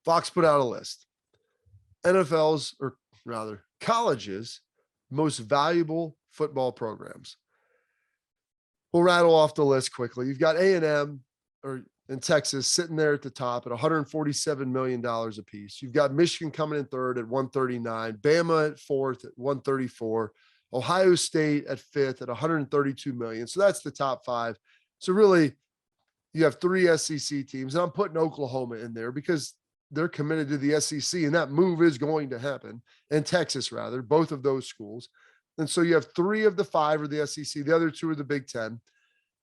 Fox put out a list. NFL's, or rather colleges' most valuable football programs. We'll rattle off the list quickly. You've got A&M or in Texas sitting there at the top at $147 million a piece. You've got Michigan coming in third at 139, Bama at fourth at 134, Ohio State at fifth at 132 million. So that's the top five. So really, you have three SEC teams, and I'm putting Oklahoma in there because they're committed to the SEC, and that move is going to happen, and Texas rather, both of those schools. And so you have three of the five are the SEC. The other two are the Big Ten.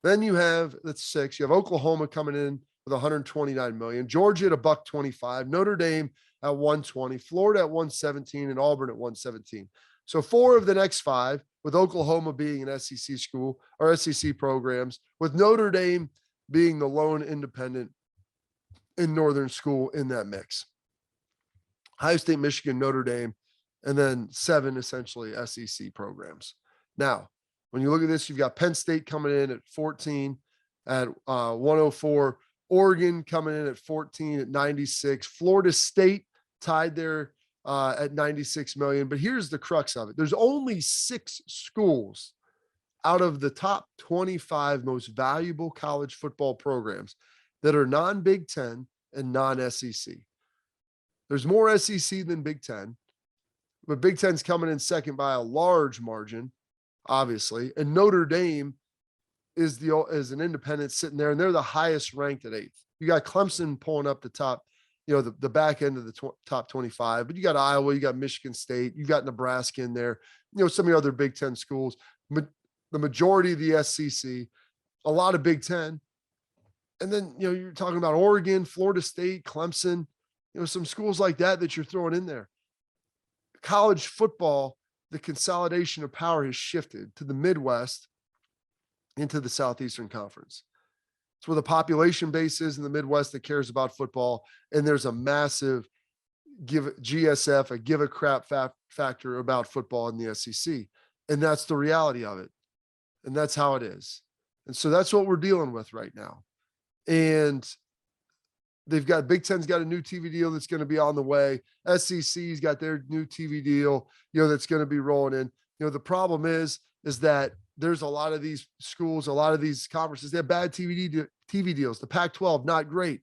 Then you have, that's six. You have Oklahoma coming in with 129 million, Georgia at $125, Notre Dame at 120, Florida at 117, and Auburn at 117. So four of the next five, with Oklahoma being an SEC school or SEC programs, with Notre Dame being the lone independent in Northern school in that mix. Ohio State, Michigan, Notre Dame, and then seven essentially SEC programs. Now, when you look at this, you've got Penn State coming in at 14 at 104, Oregon coming in at 14 at 96, Florida State tied there at 96 million. But here's the crux of it. There's only 6 schools out of the top 25 most valuable college football programs that are non-Big Ten and non-SEC. There's more SEC than Big Ten, but Big Ten's coming in second by a large margin, obviously. And Notre Dame is an independent sitting there, and they're the highest ranked at 8th. You got Clemson pulling up the top, the back end of the top 25, but you got Iowa, you got Michigan State, you got Nebraska in there, some of your other Big Ten schools, the majority of the SEC, a lot of Big Ten. And then, you're talking about Oregon, Florida State, Clemson, some schools like that you're throwing in there. College football, the consolidation of power has shifted to the Midwest into the Southeastern Conference. It's where the population base is in the Midwest that cares about football. And there's a massive GSF, a give a crap factor about football in the SEC. And that's the reality of it. And that's how it is. And so that's what we're dealing with right now. And they've got Big Ten's got a new TV deal that's going to be on the way. SEC's got their new TV deal, that's going to be rolling in. The problem is that there's a lot of these schools, a lot of these conferences, they have bad TV deals. The Pac-12, not great.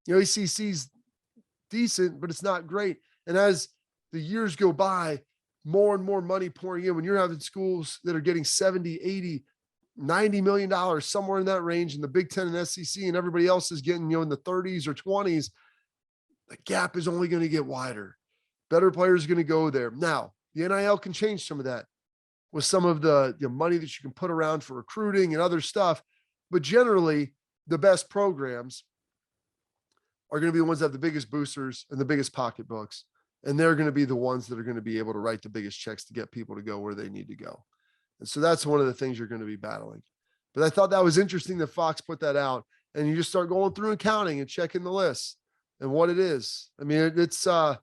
ACC's decent, but it's not great. And as the years go by, more and more money pouring in. When you're having schools that are getting 70, 80, $90 million, somewhere in that range, in the Big Ten and SEC, and everybody else is getting, in the 30s or 20s, the gap is only going to get wider. Better players are going to go there. Now, the NIL can change some of that with some of the money that you can put around for recruiting and other stuff. But generally, the best programs are going to be the ones that have the biggest boosters and the biggest pocketbooks. And they're going to be the ones that are going to be able to write the biggest checks to get people to go where they need to go. And so that's one of the things you're going to be battling. But I thought that was interesting that Fox put that out, and you just start going through and counting and checking the list and what it is. I mean, it's a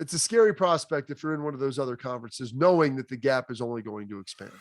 scary prospect if you're in one of those other conferences, knowing that the gap is only going to expand.